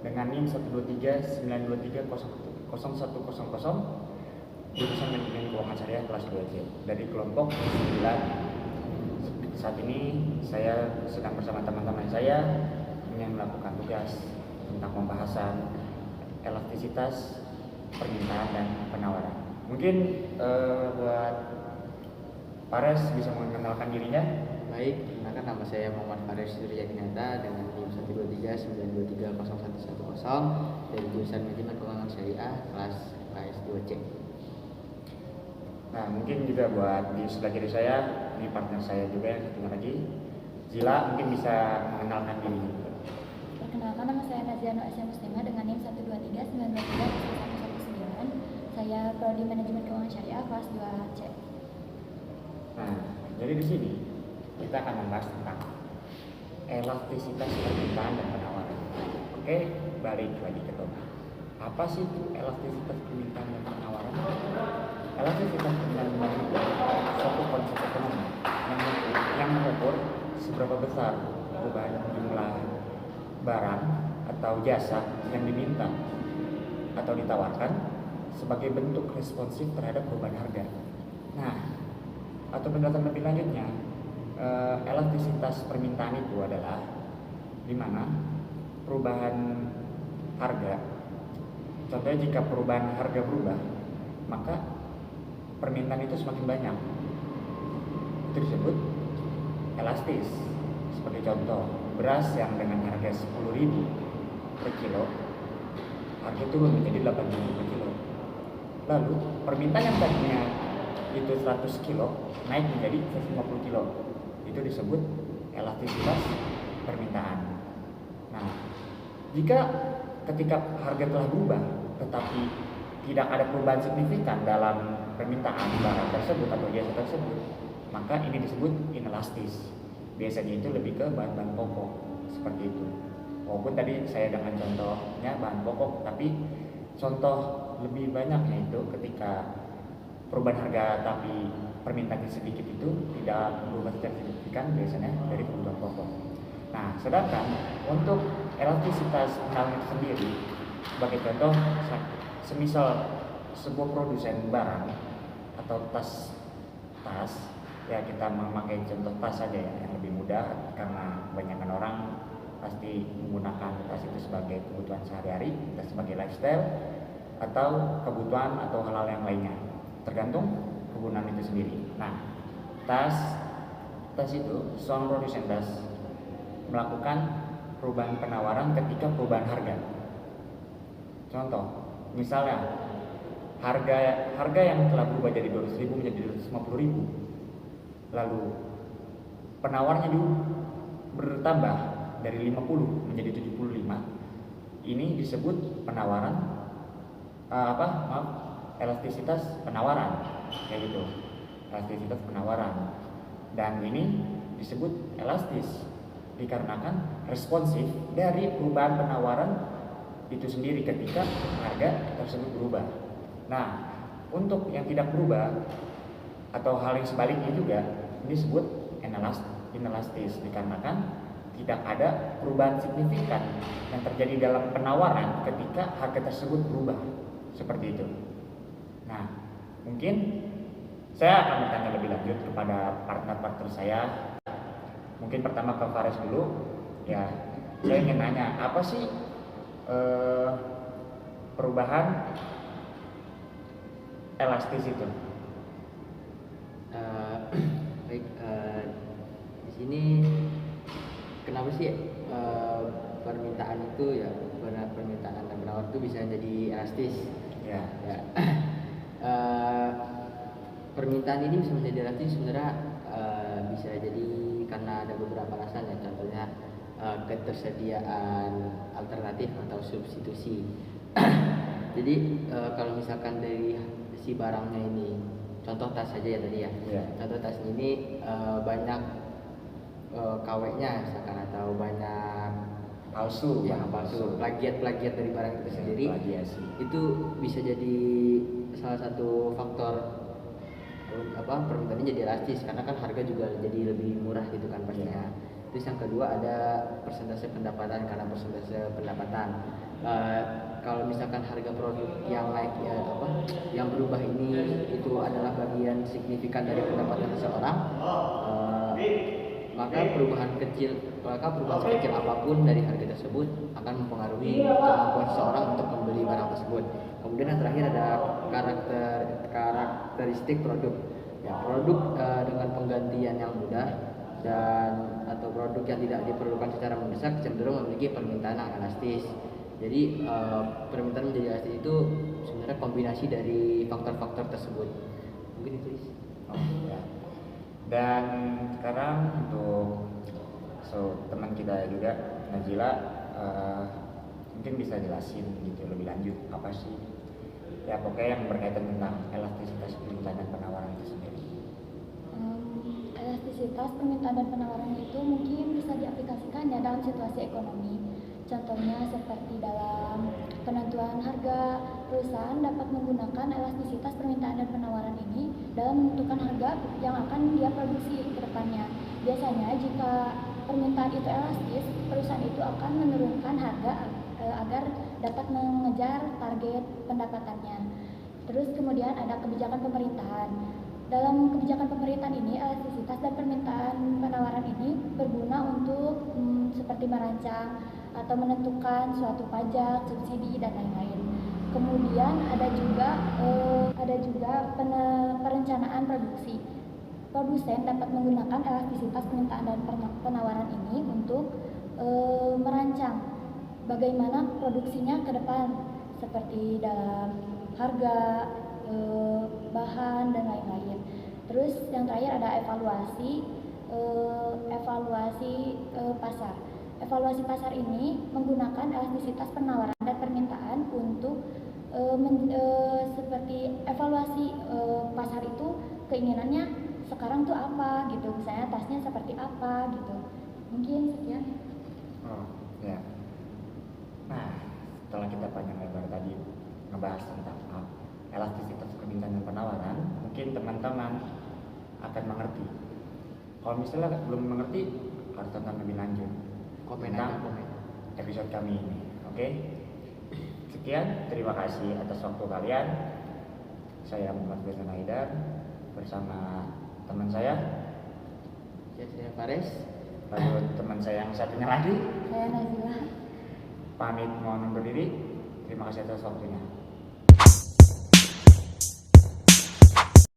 dengan NIM 12392300100 jurusan Manajemen Keuangan Syariah kelas 2C dari kelompok 9. Saat ini saya sedang bersama teman-teman saya yang melakukan tugas tentang pembahasan elastisitas permintaan dan penawaran. Mungkin buat Fares bisa mengenalkan dirinya. Baik, perkenalkan nama saya Muhammad Fares Suryadinata dengan NIM 12392300100 dari jurusan Manajemen Keuangan Syariah kelas 2C. Nah, mungkin juga buat di sebelah kiri saya, ini partner saya juga yang satu lagi, Zila, mungkin bisa mengenalkan diri. Perkenalkan, nama saya Naziano Asia Muslimah dengan NIM 12392300119. Saya prodi Manajemen Keuangan Syariah kelas 2C. Nah, jadi di sini kita akan membahas tentang elastisitas permintaan dan penawaran. Oke, balik lagi ke topik. Apa sih itu elastisitas permintaan dan penawaran? Elastisitas permintaan dan penawaran itu suatu konsep ekonomi yang mengukur seberapa besar perubahan jumlah barang atau jasa yang diminta atau ditawarkan sebagai bentuk responsif terhadap perubahan harga. Nah, atau penjelasan lebih lanjutnya, elastisitas permintaan itu adalah di mana perubahan harga. Contohnya jika perubahan harga berubah, maka permintaan itu semakin banyak. Itu disebut elastis. Seperti contoh, beras yang dengan harga 10.000 per kilo, harga turun menjadi 8.000 per kilo. Lalu permintaan yang tadinya itu 100 kilo naik menjadi 150 kilo. Itu disebut elastisitas permintaan. Nah, jika ketika harga telah berubah tetapi tidak ada perubahan signifikan dalam permintaan barang tersebut atau jasa tersebut, maka ini disebut inelastis. Biasanya itu lebih ke bahan-bahan pokok seperti itu. Walaupun tadi saya dengan contohnya bahan pokok, tapi contoh lebih banyaknya itu ketika perubahan harga tapi permintaannya sedikit itu tidak berubah secara signifikan, biasanya dari kebutuhan pokok. Nah, sedangkan untuk elastisitas penawaran itu sendiri, sebagai contoh, semisal sebuah produsen barang atau tas, ya kita memakai contoh tas saja ya, yang lebih mudah karena kebanyakan orang pasti menggunakan tas itu sebagai kebutuhan sehari-hari, tas sebagai lifestyle atau kebutuhan atau hal-hal yang lainnya, tergantung kegunaan itu sendiri. Nah, tas itu seorang produsen tas melakukan perubahan penawaran ketika perubahan harga. Contoh, misalnya harga yang telah berubah dari 200.000 menjadi 250.000, lalu penawarnya bertambah dari 50 menjadi 75. Ini disebut penawaran elastisitas penawaran, kayak gitu. Elastisitas penawaran. Dan ini disebut elastis dikarenakan responsif dari perubahan penawaran itu sendiri ketika harga tersebut berubah. Nah, untuk yang tidak berubah atau hal yang sebaliknya juga ini disebut inelastis dikarenakan tidak ada perubahan signifikan yang terjadi dalam penawaran ketika harga tersebut berubah. Seperti itu. Nah, mungkin saya akan bertanya lebih lanjut kepada partner-partner saya. Mungkin pertama ke Fares dulu. Ya, saya ingin nanya, apa sih perubahan elastis itu? Baik, di sini kenapa sih permintaan itu ya, permintaan dan penawaran itu bisa jadi elastis? Ya. Permintaan ini bisa menjadi elastis sebenarnya bisa jadi karena ada beberapa alasan ya, contohnya ketersediaan alternatif atau substitusi. Jadi kalau misalkan dari si barangnya ini, contoh tas saja ya tadi ya. Contoh tas ini banyak KW-nya misalkan atau banyak palsu, plagiat dari barang itu sendiri, itu bisa jadi salah satu faktor permintaannya jadi elastis karena kan harga juga jadi lebih murah gitu kan pastinya. Terus yang kedua ada persentase pendapatan, karena persentase pendapatan kalau misalkan harga produk yang naik yang berubah ini itu adalah bagian signifikan dari pendapatan seseorang, maka perubahan sekecil apapun dari harga tersebut akan mempengaruhi kemampuan seseorang untuk membeli barang tersebut. Kemudian yang terakhir ada karakteristik produk. Ya, produk dengan penggantian yang mudah dan atau produk yang tidak diperlukan secara mendesak cenderung memiliki permintaan yang elastis. Jadi permintaan menjadi elastis itu sebenarnya kombinasi dari faktor-faktor tersebut. Mungkin itu. Oh, ya. Dan sekarang untuk teman kita juga Najila, mungkin bisa jelasin gitu lebih lanjut apa sih ya pokoknya yang berkaitan tentang elastisitas permintaan dan penawaran itu sendiri. Elastisitas permintaan dan penawaran itu mungkin bisa diaplikasikan ya dalam situasi ekonomi. Contohnya seperti dalam penentuan harga, perusahaan dapat menggunakan elastisitas permintaan dan penawaran ini dalam menentukan harga yang akan dia produksi ke depannya. Biasanya jika permintaan itu elastis, perusahaan itu akan menurunkan harga agar dapat mengejar target pendapatannya. Terus kemudian ada kebijakan pemerintahan. Dalam kebijakan pemerintahan ini, elastisitas dan permintaan penawaran ini berguna untuk seperti merancang atau menentukan suatu pajak, subsidi dan lain-lain. Kemudian ada juga perencanaan produksi. Produsen dapat menggunakan elastisitas permintaan dan penawaran ini untuk merancang bagaimana produksinya ke depan, seperti dalam harga, bahan dan lain-lain. Terus yang terakhir ada evaluasi pasar. Evaluasi pasar ini menggunakan elastisitas penawaran dan permintaan untuk seperti evaluasi pasar itu keinginannya sekarang tuh apa gitu, misalnya tasnya seperti apa gitu. Mungkin sekian. Oh ya. Nah, setelah kita panjang lebar tadi ngebahas tentang elastisitas permintaan dan penawaran, mungkin teman-teman akan mengerti. Kalau misalnya belum mengerti, harus tonton lebih lanjut tentang episode kami ini. Oke? Sekian, terima kasih atas waktu kalian. Saya Muhammad Firman Haidar bersama teman saya Saya Fares. lalu teman saya yang satunya lagi Saya Nazila. pamit mohon undur diri. Terima kasih atas waktunya.